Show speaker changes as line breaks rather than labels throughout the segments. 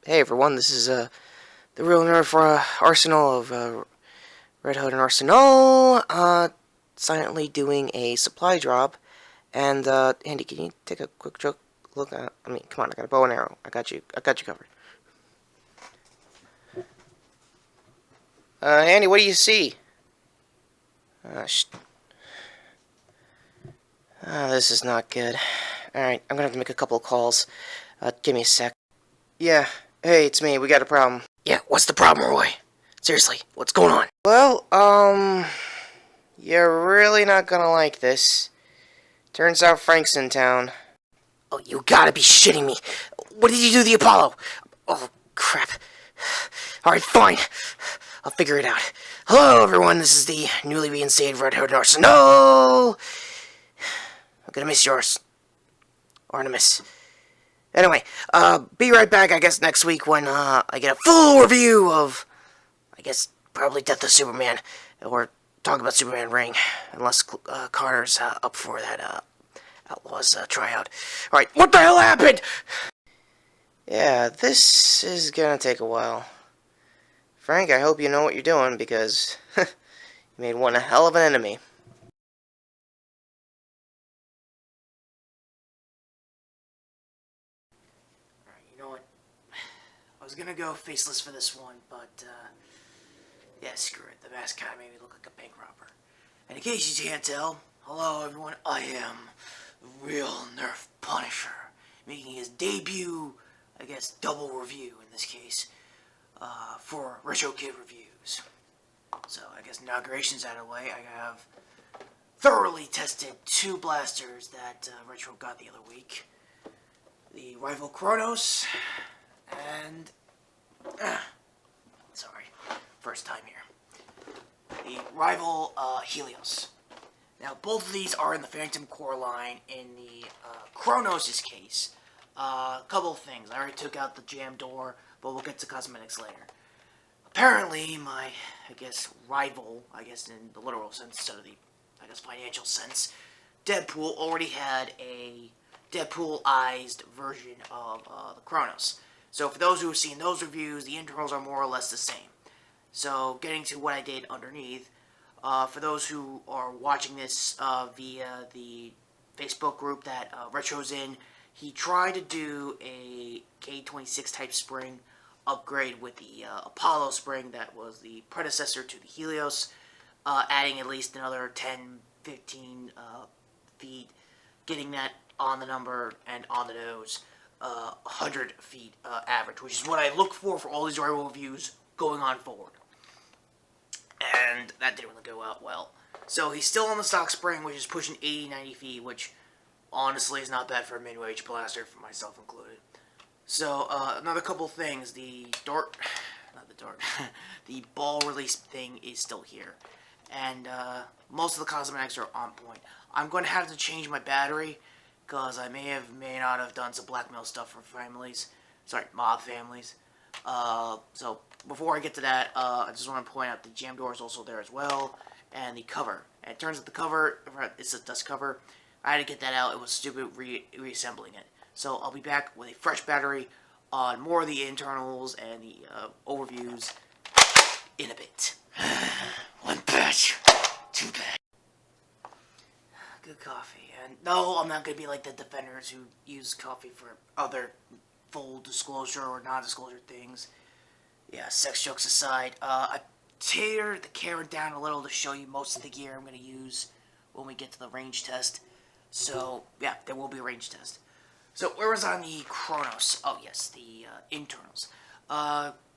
Hey everyone, this is the real Nerf arsenal of Red Hood and Arsenal, silently doing a supply drop. And Andy, can you take a quick look at? I mean, come on, I got a bow and arrow. I got you covered. Andy, what do you see? This is not good. All right, I'm gonna have to make a couple of calls. Give me a sec. Yeah, hey, it's me. We got a problem. Yeah, what's the problem, Roy? Seriously, what's going on? Well, you're really not gonna like this. Turns out Frank's in town. Oh, you gotta be shitting me. What did you do to the Apollo? Oh, crap. Alright, fine. I'll figure it out. Hello, everyone. This is the newly reinstated Red Hood Arsenal. I'm gonna miss yours. Artemis. Anyway, be right back, I guess, next week when, I get a full review of, I guess, probably Death of Superman. Or talk about Superman Ring. Unless, Carter's, up for that, Outlaws, tryout. Alright, what the hell happened? Yeah, this is gonna take a while. Frank, I hope you know what you're doing, because you made one a hell of an enemy. Alright, you know what? I was gonna go faceless for this one, but, yeah, screw it. The mask kinda made me look like a bank robber. And in case you can't tell, hello everyone, I am the real Nerf Punisher, making his debut, I guess, double review in this case, for Retrokid reviews. So, I guess inauguration's out of the way. I have thoroughly tested two blasters that Retro got the other week. The rival Kronos, and... sorry, first time here. The rival Helios. Now, both of these are in the Phantom Core line. In the Kronos' case, a couple of things. I already took out the jam door, but we'll get to cosmetics later. Apparently, my, I guess, rival, I guess in the literal sense instead of the, I guess, financial sense, Deadpool already had a Deadpool-ized version of the Kronos. So for those who have seen those reviews, the internals are more or less the same. So, getting to what I did underneath, for those who are watching this via the Facebook group that Retro's in, he tried to do a K26 type spring upgrade with the Apollo spring that was the predecessor to the Helios, adding at least another 10, 15 feet, getting that on the number and on the nose, 100 feet average, which is what I look for all these rival reviews going on forward. And that didn't really go out well. So he's still on the stock spring, which is pushing 80, 90 feet, which honestly is not bad for a mid-range blaster, for myself included. So, another couple things. The ball release thing is still here. And, most of the cosmetics are on point. I'm going to have to change my battery, because I may not have done some blackmail stuff for families. Sorry, mob families. So, before I get to that, I just want to point out the jam door is also there as well, and the cover. And it turns out the cover, it's a dust cover. I had to get that out. It was stupid reassembling it. So I'll be back with a fresh battery on more of the internals and the overviews in a bit. One batch, two batch. Good coffee. And no, I'm not going to be like the defenders who use coffee for other full disclosure or non-disclosure things. Yeah, sex jokes aside, I tapered the camera down a little to show you most of the gear I'm going to use when we get to the range test. So, yeah, there will be a range test. So, where was on the Kronos? Oh, yes, the internals.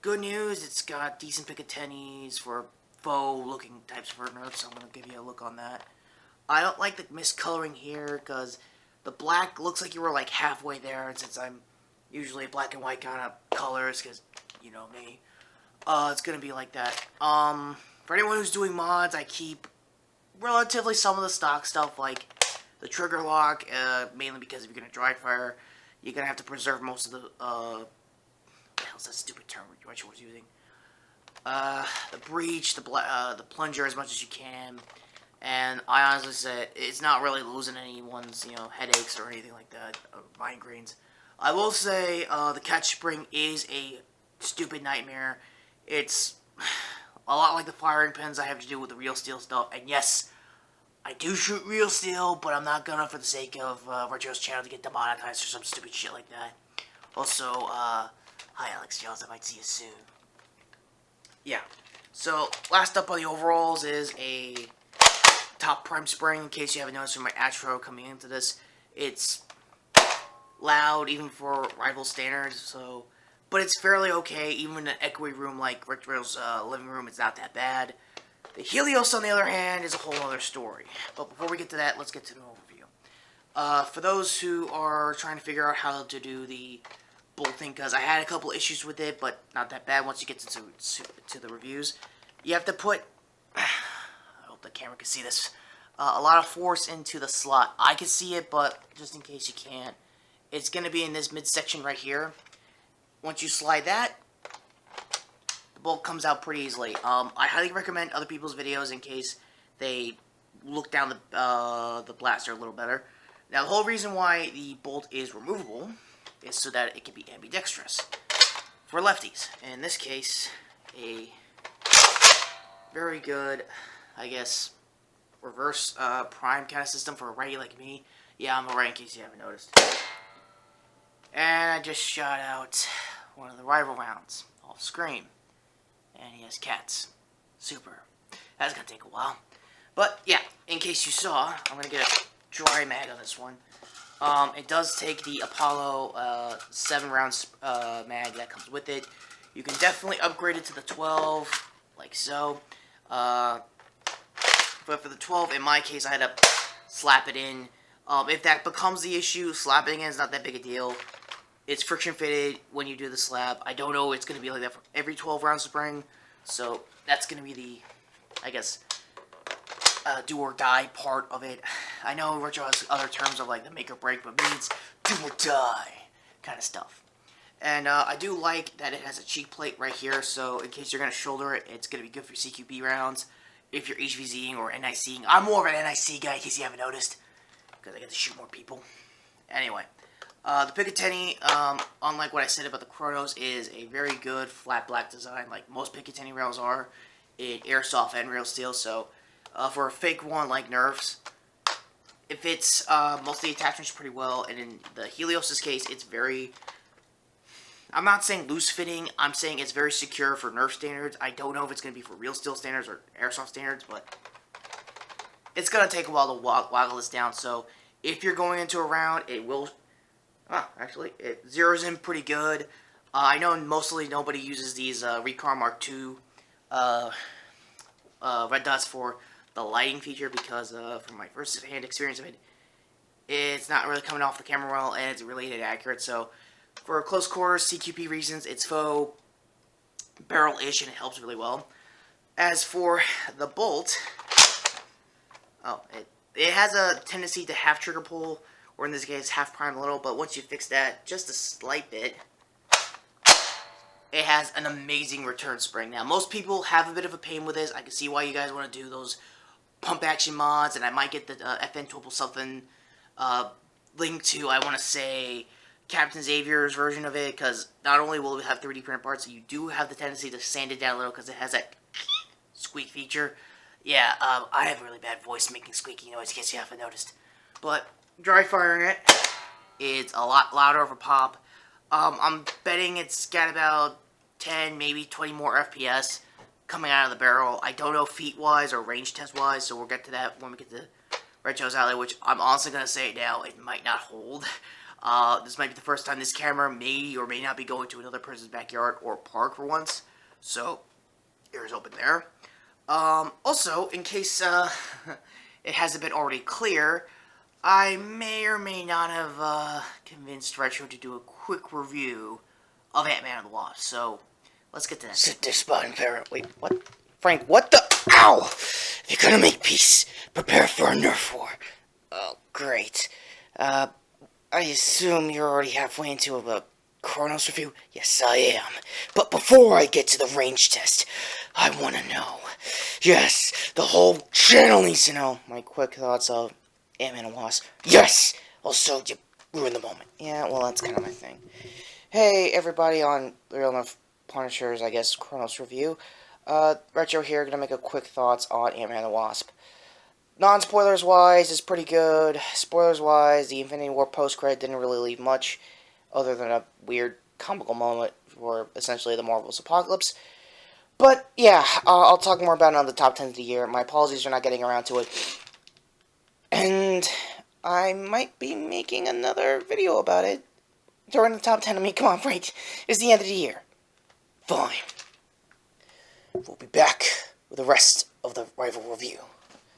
Good news, it's got decent Picatinnies for faux-looking types for Nerfs, so I'm going to give you a look on that. I don't like the miscoloring here, because the black looks like you were, like, halfway there, and since I'm usually black and white kind of colors, because, you know me, it's going to be like that. For anyone who's doing mods, I keep relatively some of the stock stuff, like the trigger lock, mainly because if you're going to dry fire, you're going to have to preserve most of the, what the hell's that stupid term Rachel was using? The breach, the plunger as much as you can, and I honestly say, it's not really losing anyone's, headaches or anything like that, or migraines. I will say the catch spring is a stupid nightmare. It's a lot like the firing pins I have to do with the real steel stuff. And yes, I do shoot real steel, but I'm not gonna for the sake of Retro's channel to get demonetized or some stupid shit like that. Also, hi Alex Jones, I might see you soon. Yeah. So, last up on the overalls is a top prime spring. In case you haven't noticed from my outro coming into this, it's loud even for rival standards. So, but it's fairly okay. Even in an echoey room like Retro's living room, it's not that bad. The Helios, on the other hand, is a whole other story. But before we get to that, let's get to the overview. For those who are trying to figure out how to do the bolting, because I had a couple issues with it, but not that bad once you get to the reviews. You have to put, I hope the camera can see this, a lot of force into the slot. I can see it, but just in case you can't, it's going to be in this midsection right here. Once you slide that, the bolt comes out pretty easily. I highly recommend other people's videos in case they look down the blaster a little better. Now, the whole reason why the bolt is removable is so that it can be ambidextrous for lefties. And in this case, a very good, I guess, reverse prime kind of system for a righty like me. Yeah, I'm a right in case you haven't noticed. And I just shot out one of the rival rounds off screen. And he has cats. Super. That's gonna take a while. But yeah, in case you saw, I'm gonna get a dry mag on this one. It does take the Apollo 7 rounds mag that comes with it. You can definitely upgrade it to the 12, like so. But for the 12, in my case, I had to slap it in. If that becomes the issue, slapping it is not that big a deal. It's friction fitted when you do the slap. I don't know it's going to be like that for every 12 round spring. So that's going to be the, I guess, do or die part of it. I know Retro has other terms of like the make or break, but means do or die kind of stuff. And I do like that it has a cheek plate right here, so in case you're going to shoulder it, it's going to be good for CQB rounds. If you're HVZing or NICing, I'm more of an NIC guy in case you haven't noticed, because I get to shoot more people. Anyway, the Picatinny, unlike what I said about the Kronos, is a very good flat black design, like most Picatinny rails are, in airsoft and real steel. So for a fake one like Nerf's, it fits most of the attachments pretty well, and in the Helios' case, it's very, I'm not saying loose fitting, I'm saying it's very secure for Nerf standards. I don't know if it's going to be for real steel standards or airsoft standards, but it's going to take a while to waggle this down. So if you're going into a round, it will, actually, it zeroes in pretty good. I know mostly nobody uses these Recon Mark II red dots for the lighting feature, because from my first hand experience of it, it's not really coming off the camera well, and it's really inaccurate. So for close quarters, CQP reasons, it's faux barrel-ish, and it helps really well. As for the bolt, it has a tendency to half trigger pull, or in this case, half prime a little, but once you fix that just a slight bit, it has an amazing return spring. Now, most people have a bit of a pain with this. I can see why you guys want to do those pump action mods, and I might get the FN 12 something linked to, I want to say, Captain Xavier's version of it, because not only will it have 3D printed parts, you do have the tendency to sand it down a little, because it has that squeak feature. Yeah, I have a really bad voice making squeaky noise, in case you haven't noticed. But dry firing it, it's a lot louder of a pop. I'm betting it's got about 10, maybe 20 more FPS coming out of the barrel. I don't know feet-wise or range test-wise, so we'll get to that when we get to Retro's Alley, which I'm honestly going to say now, it might not hold. This might be the first time this camera may or may not be going to another person's backyard or park for once, so ears open there. Also, in case it hasn't been already clear, I may or may not have convinced Retro to do a quick review of Ant-Man and the Wasp, so let's get to that.
Sit there, Spot and Parrot. Wait, what? Frank, what the? Ow! If you're gonna make peace, prepare for a Nerf war. Oh, great. I assume you're already halfway into a Kronos review? Yes, I am. But before I get to the range test, I want to know. Yes, the whole channel needs to know my quick thoughts of Ant-Man and Wasp. Yes! Also, you ruin the moment. Yeah, well, that's kind of my thing. Hey, everybody on Real Enough Punishers, I guess, Kronos review. Retro here, gonna make a quick thoughts on Ant-Man and the Wasp. Non-spoilers wise, it's pretty good. Spoilers wise, the Infinity War post-credit didn't really leave much, other than a weird comical moment for essentially the Marvel's apocalypse. But, yeah, I'll talk more about it on the top 10 of the year. My apologies for not getting around to it. And I might be making another video about it during the top 10. I mean, come on, Frank. It's the end of the year. Fine. We'll be back with the rest of the rival review.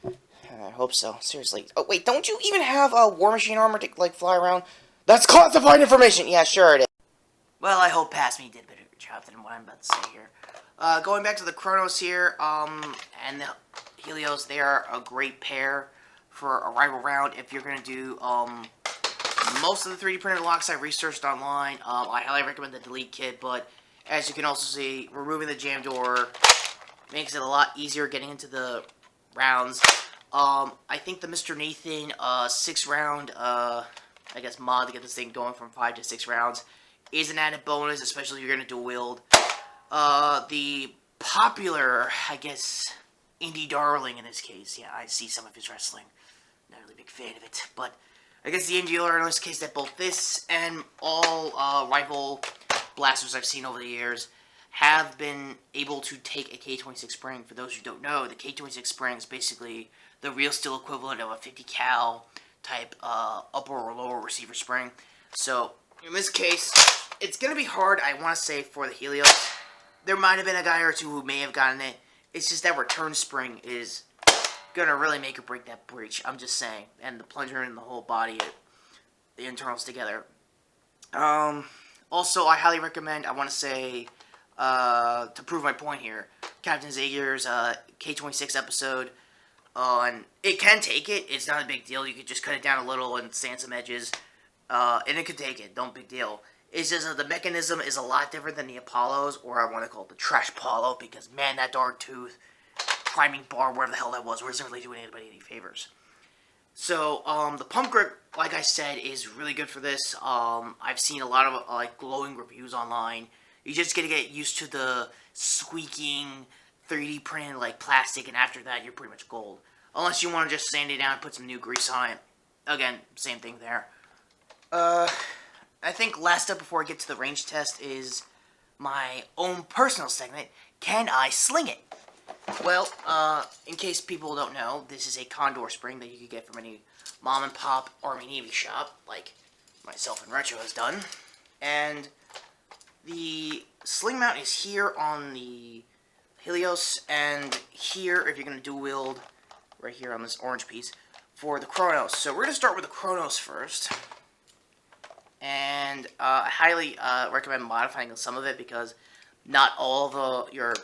I hope so. Seriously. Oh, wait, don't you even have a War Machine armor to, like, fly around? That's classified information! Yeah, sure it is.
Well, I hope Past Me did a better job than what I'm about to say here. Going back to the Kronos here, and the Helios, they are a great pair for a rival round. If you're going to do, most of the 3D printed locks I researched online, I highly recommend the Delete Kit, but as you can also see, removing the jam door makes it a lot easier getting into the rounds. I think the Mr. Nathan, 6-round, I guess, mod to get this thing going from 5 to 6 rounds is an added bonus, especially if you're going to dual wield. The popular, I guess, indie darling in this case, yeah, I see some of his wrestling, not really a big fan of it, but I guess the indie darling in this case that both this and all rival blasters I've seen over the years have been able to take a K26 spring. For those who don't know, the K26 spring is basically the real steel equivalent of a 50 cal type upper or lower receiver spring. So in this case, it's going to be hard, I want to say, for the Helios. There might have been a guy or two who may have gotten it. It's just that return spring is going to really make or break that breach. I'm just saying. And the plunger and the whole body, the internals together. Also, I highly recommend, I want to say, to prove my point here, Captain Xavier's K26 episode. And it can take it. It's not a big deal. You could just cut it down a little and sand some edges. And it could take it. Don't big deal. It's just that the mechanism is a lot different than the Apollo's, or I want to call it the Trash Apollo, because, man, that dark tooth, priming bar, whatever the hell that was, wasn't really doing anybody any favors. So, the pump grip, like I said, is really good for this. I've seen a lot of, like, glowing reviews online. You just gotta get used to the squeaking, 3D printed, like, plastic, and after that, you're pretty much gold. Unless you want to just sand it down and put some new grease on it. Again, same thing there. I think last up before I get to the range test is my own personal segment, Can I Sling It? Well, in case people don't know, this is a Condor spring that you could get from any mom and pop Army Navy shop, like myself and Retro has done. And the sling mount is here on the Helios, and here, if you're going to dual wield, right here on this orange piece, for the Kronos. So we're going to start with the Kronos first. And I highly recommend modifying some of it because not all of your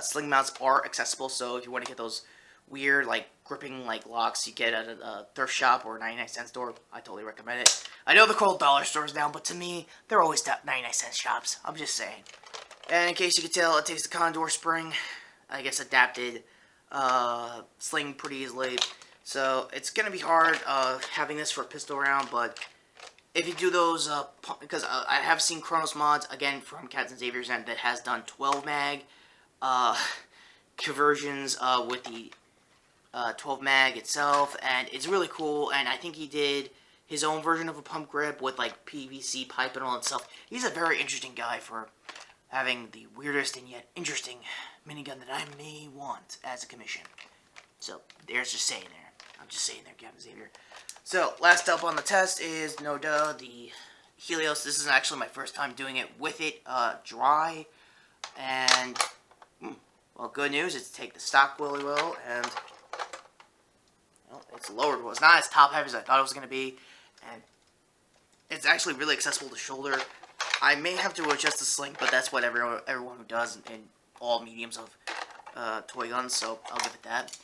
sling mounts are accessible. So if you want to get those weird, like, gripping, like, locks you get at a thrift shop or a 99-cent store, I totally recommend it. I know they're called dollar stores now, but to me, they're always 99-cent shops. I'm just saying. And in case you can tell, it takes the Condor spring, I guess, adapted sling pretty easily. So it's going to be hard having this for a pistol round, but if you do those, because I have seen Kronos mods, again, from Captain Xavier's end, that has done 12 mag conversions with the 12 mag itself, and it's really cool, and I think he did his own version of a pump grip with, like, PVC pipe and all that stuff. He's a very interesting guy for having the weirdest and yet interesting minigun that I may want as a commission. So, there's just saying there. I'm just saying there, Captain Xavier. So, last up on the test is, no duh, the Helios. This is actually my first time doing it with it dry. And, well, good news is take the stock Willy Will, and, well, it's lowered. Well, it's not as top heavy as I thought it was going to be. And it's actually really accessible to shoulder. I may have to adjust the sling, but that's what everyone who does in all mediums of toy guns, so I'll give it that.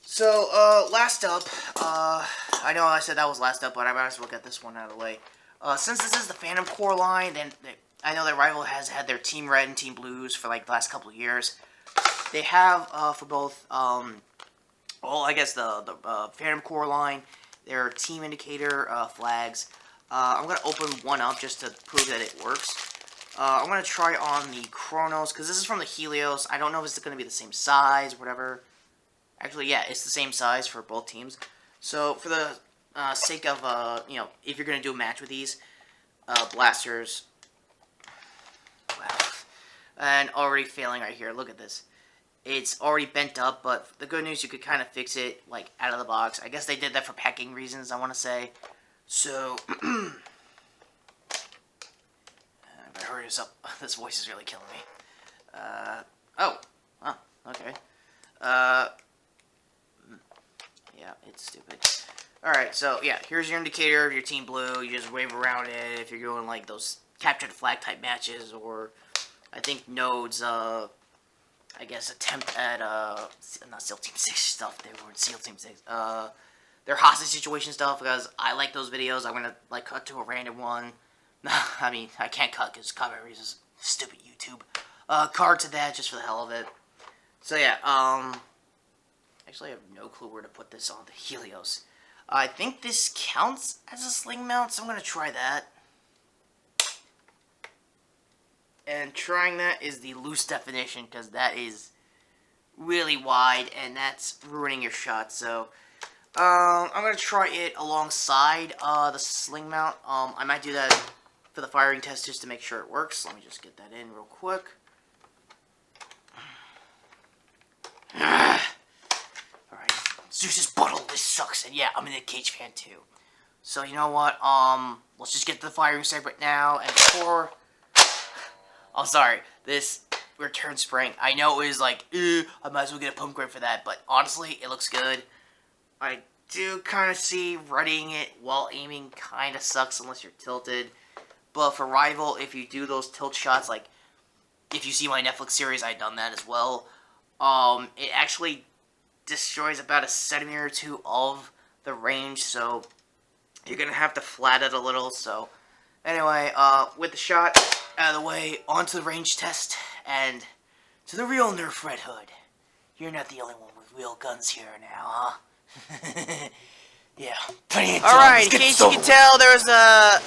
So, last up, I know I said that was last up, but I might as well get this one out of the way. Since this is the Phantom Core line, then I know that Rival has had their Team Red and Team Blues for, like, the last couple of years. They have, for both, well, I guess the Phantom Core line their team indicator flags. I'm going to open one up just to prove that it works. I'm going to try on the Kronos, because this is from the Helios. I don't know if it's going to be the same size or whatever. Actually, yeah, it's the same size for both teams. So, for the sake of, you know, if you're going to do a match with these blasters... Wow. And already failing right here. Look at this. It's already bent up, but the good news, you could kind of fix it, like, out of the box. I guess they did that for packing reasons, I want to say. So... I hurry this up. This voice is really killing me. Okay. Yeah, it's stupid. Alright, so, yeah, here's your indicator of your team blue. You just wave around it if you're going, like, those capture the flag type matches, or, I think Node's, I guess, attempt at, not SEAL Team 6 stuff, they weren't SEAL Team 6, their hostage situation stuff, because I like those videos. I'm gonna, like, cut to a random one. I mean, I can't cut because copyright reasons. Stupid YouTube. Card to that just for the hell of it. So yeah, actually I have no clue where to put this on the Helios. I think this counts as a sling mount, so I'm going to try that. And trying that is the loose definition, because that is really wide, and that's ruining your shot, so... I'm going to try it alongside the sling mount. I might do that for the firing test just to make sure it works. Let me just get that in real quick. Alright. Zeus's butthole, this sucks. And yeah, I'm an Nick Cage fan too. So you know what? Let's just get to the firing segment now. And before... Oh, sorry. This return spring. I know it was like, I might as well get a pump grip for that. But honestly, it looks good. I do kind of see readying it while aiming kind of sucks unless you're tilted. But for Rival, if you do those tilt shots, like, if you see my Netflix series, I've done that as well. It actually destroys about a centimeter or two of the range, so you're going to have to flat it a little. So, anyway, with the shot out of the way, onto the range test, and to the real Nerf Red Hood. You're not the only one with real guns here now, huh? Yeah, alright, in case you can tell, there's a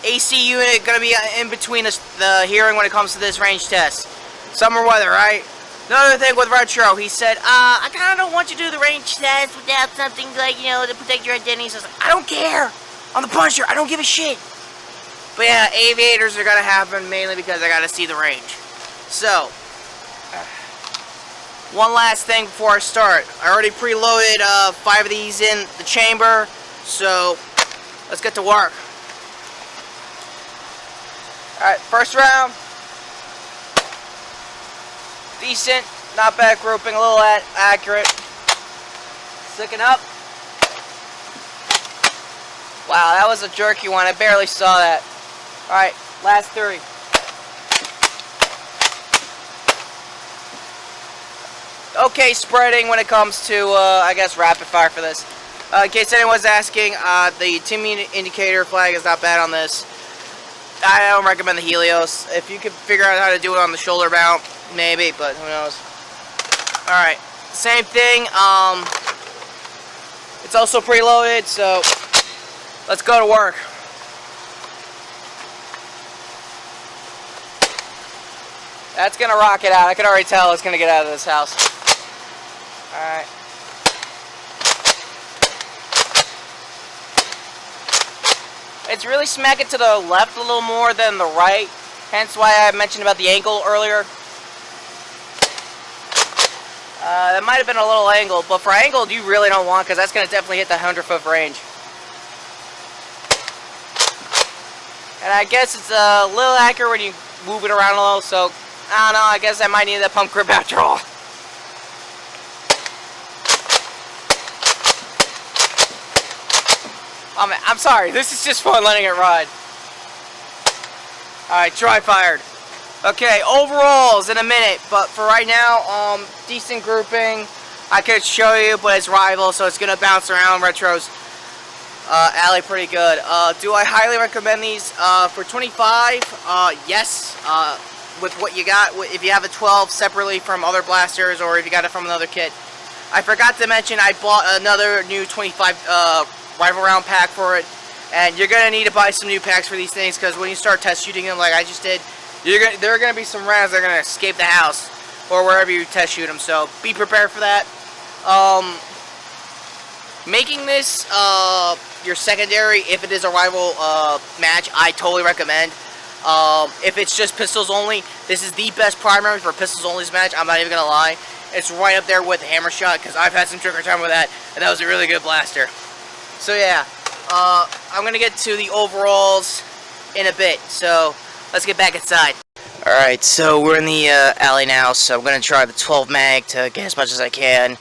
AC unit gonna be in between the hearing when it comes to this range test. Summer weather, right? Another thing with Retro, he said, I kinda don't want you to do the range test without something like, you know, to protect your identity. So I was like, I don't care! I'm the Punisher, I don't give a shit! But yeah, aviators are gonna happen mainly because I gotta see the range. So, one last thing before I start. I already preloaded 5 of these in the chamber, so let's get to work. Alright, first round. Decent, not bad grouping, a little accurate. Second up. Wow, that was a jerky one, I barely saw that. Alright, last 3. Okay, spreading when it comes to, I guess, rapid fire for this. In case anyone's asking, the team indicator flag is not bad on this. I don't recommend the Helios. If you could figure out how to do it on the shoulder mount, maybe, but who knows. Alright, same thing. It's also preloaded, so let's go to work. That's gonna rock it out. I can already tell it's gonna get out of this house. Alright. It's really smacking to the left a little more than the right. Hence why I mentioned about the angle earlier. That might have been a little angled, but for angled you really don't want, because that's going to definitely hit the 100-foot range. And I guess it's a little accurate when you move it around a little, so I don't know, I guess I might need that pump grip after all. I'm sorry, this is just fun letting it ride. Alright, try fired. Okay, overalls in a minute, but for right now, decent grouping. I could show you, but it's Rival, so it's gonna bounce around. Retro's alley pretty good. Do I highly recommend these for 25? Yes. With what you got, if you have a 12 separately from other blasters, or if you got it from another kit. I forgot to mention I bought another new 25
rival round pack for it. And you're gonna need to buy some new packs for these things, because when you start test shooting them like I just did, there are gonna be some rounds that are gonna escape the house or wherever you test shoot them. So be prepared for that. Making this your secondary, if it is a rival match, I totally recommend. If it's just pistols only, this is the best primary for pistols only match. I'm not even gonna lie. It's right up there with the hammer shot, because I've had some trigger time with that, and that was a really good blaster. So yeah. I'm going to get to the overalls in a bit, so let's get back inside. Alright, so we're in the alley now, so I'm going to try the 12 mag to get as much as I can.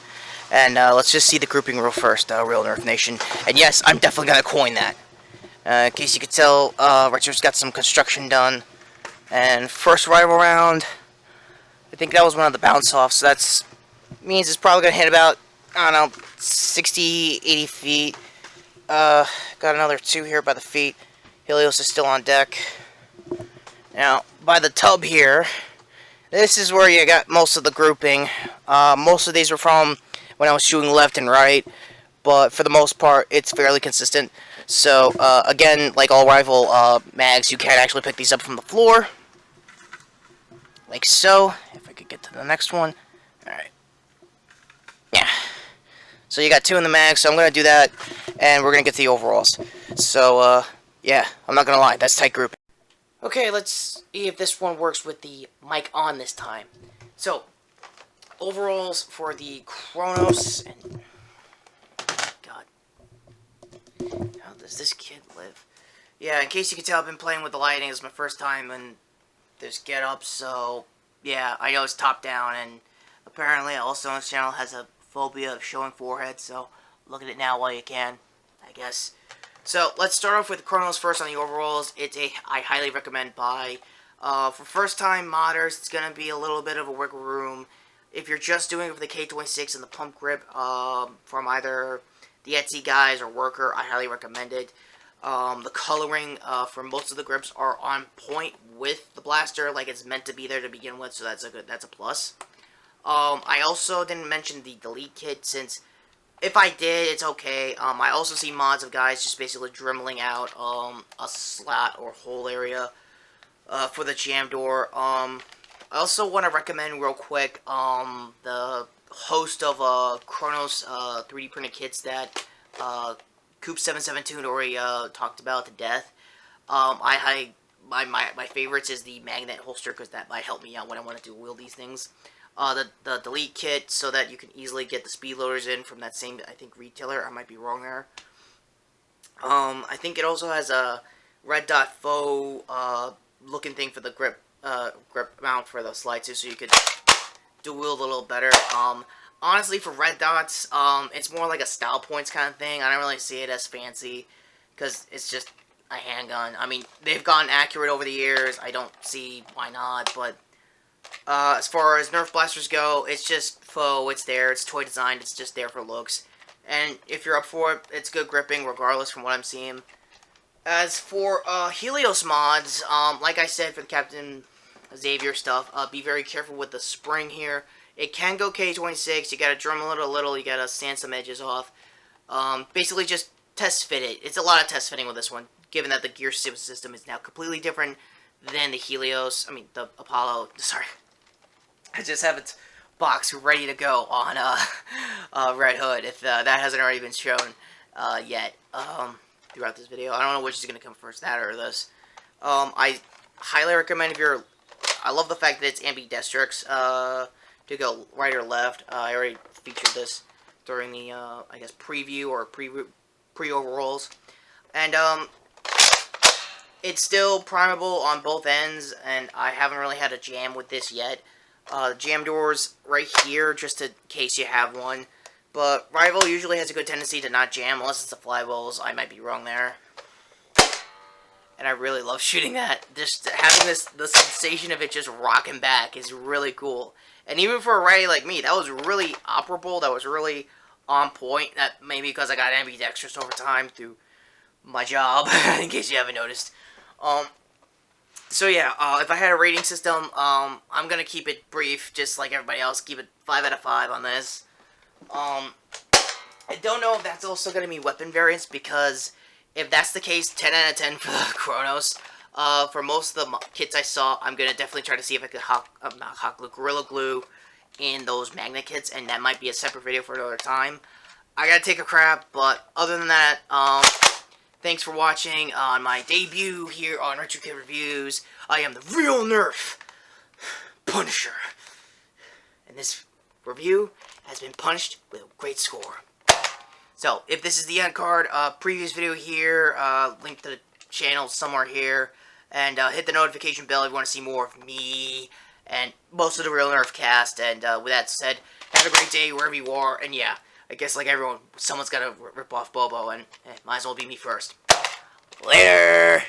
And let's just see the grouping rule first, Real Nerf Nation. And yes, I'm definitely going to coin that. In case you could tell, Richard's got some construction done. And first rival round, I think that was one of the bounce-offs, so that means it's probably going to hit about, I don't know, 60, 80 feet. Got another 2 here by the feet. Helios is still on deck. Now, by the tub here, this is where you got most of the grouping. Most of these were from when I was shooting left and right, but for the most part, it's fairly consistent. So, again, like all rival mags, you can actually pick these up from the floor. Like so. If I could get to the next one. Alright. Yeah. So you got 2 in the mag, so I'm going to do that, and we're going to get to the overalls. So, yeah, I'm not going to lie, that's tight grouping. Okay, let's see if this one works with the mic on this time. So, overalls for the Kronos and... God. How does this kid live? Yeah, in case you can tell, I've been playing with the lighting. It's my first time in this get-up, so... Yeah, I know it's top-down, and apparently also on this channel has a phobia of showing forehead, so look at it now while you can, I guess. So let's start off with Kronos first on the overalls. I highly recommend buy. For first time modders, it's gonna be a little bit of a wiggle room. If you're just doing it for the K26 and the pump grip from either the Etsy guys or Worker, I highly recommend it. The coloring for most of the grips are on point with the blaster, like it's meant to be there to begin with, so that's a plus. I also didn't mention the delete kit, since if I did, it's okay. I also see mods of guys just basically dremeling out a slot or hole area for the jam door. I also want to recommend real quick the host of Kronos 3D printed kits that Coop772 already talked about to death. My favorites is the magnet holster, because that might help me out when I want to wield these things. The delete kit, so that you can easily get the speed loaders in from that same, I think, retailer. I might be wrong there. I think it also has a red dot faux looking thing for the grip mount for the slide too, so you could dual wield a little better. Honestly, for red dots, it's more like a style points kind of thing. I don't really see it as fancy, because it's just a handgun. I mean, they've gotten accurate over the years. I don't see why not, but as far as Nerf blasters go, it's just faux, it's there, it's toy designed, it's just there for looks. And if you're up for it, it's good gripping, regardless from what I'm seeing. As for Helios mods, like I said for the Captain Xavier stuff, be very careful with the spring here. It can go K26, you gotta drum it a little, you gotta sand some edges off. Basically just test fit it. It's a lot of test fitting with this one, given that the gear system is now completely different than the Helios, the Apollo, sorry. I just have its box ready to go on Red Hood, if that hasn't already been shown yet throughout this video. I don't know which is going to come first, that or this. I highly recommend I love the fact that it's ambidextrous to go right or left. I already featured this during the, I guess, preview or pre-overalls. And it's still primable on both ends, and I haven't really had a jam with this yet. Jam doors right here, just in case you have one. But Rival usually has a good tendency to not jam, unless it's the flyballs. I might be wrong there. And I really love shooting that. Just having the sensation of it just rocking back is really cool. And even for a righty like me, that was really operable. That was really on point. That maybe because I got ambidextrous over time through my job, in case you haven't noticed. So yeah, if I had a rating system, I'm gonna keep it brief, just like everybody else. Keep it 5 out of 5 on this.
I don't know if that's also going to be weapon variants, because if that's the case, 10 out of 10 for the Kronos. For most of the kits I saw, I'm going to definitely try to see if I could not hot glue, Gorilla Glue in those magnet kits, and that might be a separate video for another time. I gotta take a crap, but other than that, thanks for watching on my debut here on Retrokid Reviews. I am the real Nerf Punisher. And this review has been punished with a great score. So, if this is the end card, previous video here, link to the channel somewhere here, and hit the notification bell if you want to see more of me, and most of the real Nerf cast, and with that said, have a great day wherever you are, and yeah, I guess like everyone, someone's gotta rip off Bobo, and might as well be me first. Later!